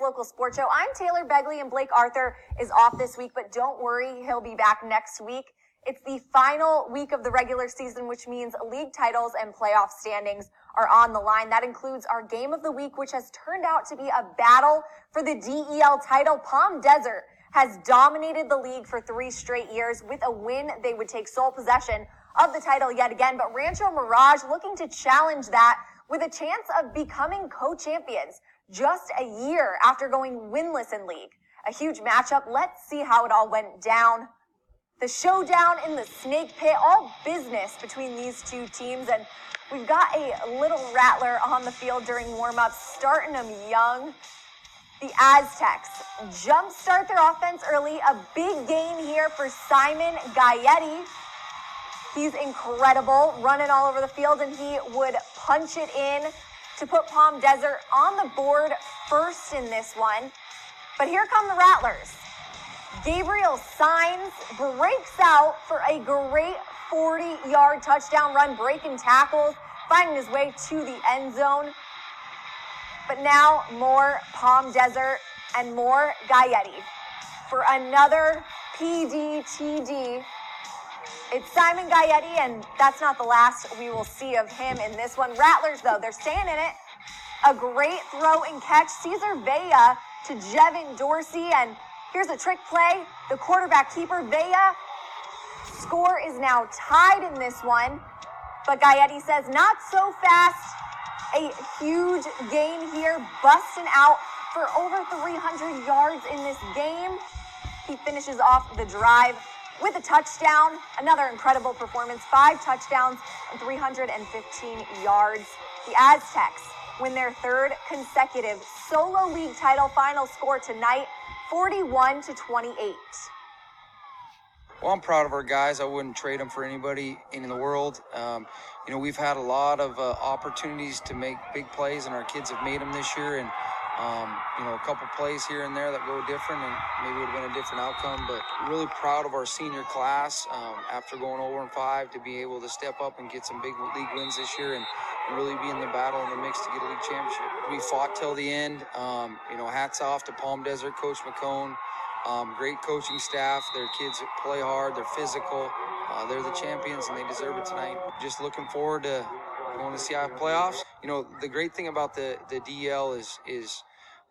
local sports show. I'm Taylor Begley, and Blake Arthur is off this week, but don't worry, he'll be back next week. It's the final week of the regular season, which means league titles and playoff standings are on the line. That includes our game of the week, which has turned out to be a battle for the DEL title. Palm Desert has dominated the league for 3 straight years. With a win, they would take sole possession of the title yet again, but Rancho Mirage looking to challenge that with a chance of becoming co-champions just a year after going winless in league. A huge matchup. Let's see how it all went down. The showdown in the snake pit, all business between these two teams, and we've got a little rattler on the field during warm-ups, starting them young. The Aztecs jumpstart their offense early. A big gain here for Simon Gaetti. He's incredible, running all over the field, and he would punch it in to put Palm Desert on the board first in this one. But here come the Rattlers. Gabriel Sainz breaks out for a great 40-yard touchdown run, breaking tackles, finding his way to the end zone. But now more Palm Desert and more Gaetti for another PDTD. It's Simon Gaetti, and that's not the last we will see of him in this one. Rattlers, though, they're staying in it. A great throw and catch. Cesar Vea to Jevin Dorsey, and here's a trick play. The quarterback keeper, Vea. Score is now tied in this one, but Gaetti says, not so fast. A huge gain here, busting out for over 300 yards in this game. He finishes off the drive with a touchdown. Another incredible performance, 5 touchdowns and 315 yards. The Aztecs win their 3rd consecutive solo league title. Final score tonight, 41-28. Well, I'm proud of our guys. I wouldn't trade them for anybody in the world. We've had a lot of opportunities to make big plays, and our kids have made them this year. And a couple plays here and there that go different, and maybe it would have been a different outcome. But really proud of our senior class after going 0-5 to be able to step up and get some big league wins this year and really be in the battle in the mix to get a league championship. We fought till the end. Hats off to Palm Desert, Coach McCone. Great coaching staff. Their kids play hard. They're physical. They're the champions, and they deserve it tonight. Just looking forward to going to CI playoffs. The great thing about the DEL is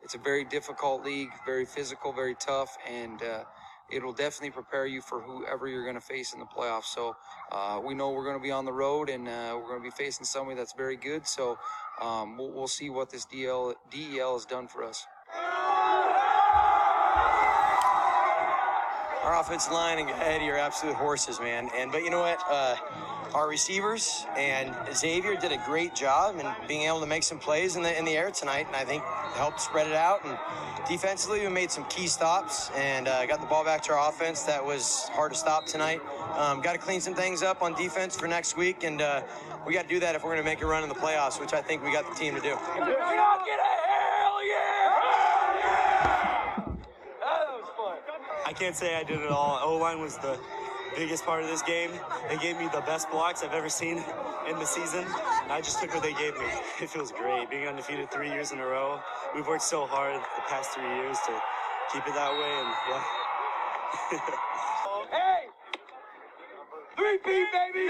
it's a very difficult league, very physical, very tough, and it'll definitely prepare you for whoever you're going to face in the playoffs. So we know we're going to be on the road, and we're going to be facing somebody that's very good. So we'll see what this DEL has done for us. Our offensive line and Eddie are absolute horses, man. But you know what? Our receivers and Xavier did a great job in being able to make some plays in the air tonight, and I think helped spread it out. And defensively, we made some key stops and got the ball back to our offense. That was hard to stop tonight. Got to clean some things up on defense for next week, and we got to do that if we're going to make a run in the playoffs, which I think we got the team to do. Get a hell yeah! I can't say I did it all. O-line was the biggest part of this game. They gave me the best blocks I've ever seen in the season. I just took what they gave me. It feels great being undefeated 3 years in a row. We've worked so hard the past 3 years to keep it that way, and yeah. Hey! 3-P, baby!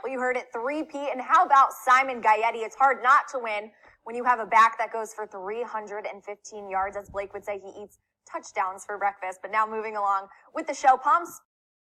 Well, you heard it, 3-P. And how about Simon Gaetti? It's hard not to win when you have a back that goes for 315 yards. As Blake would say, he eats touchdowns for breakfast. But now moving along with the show, Palms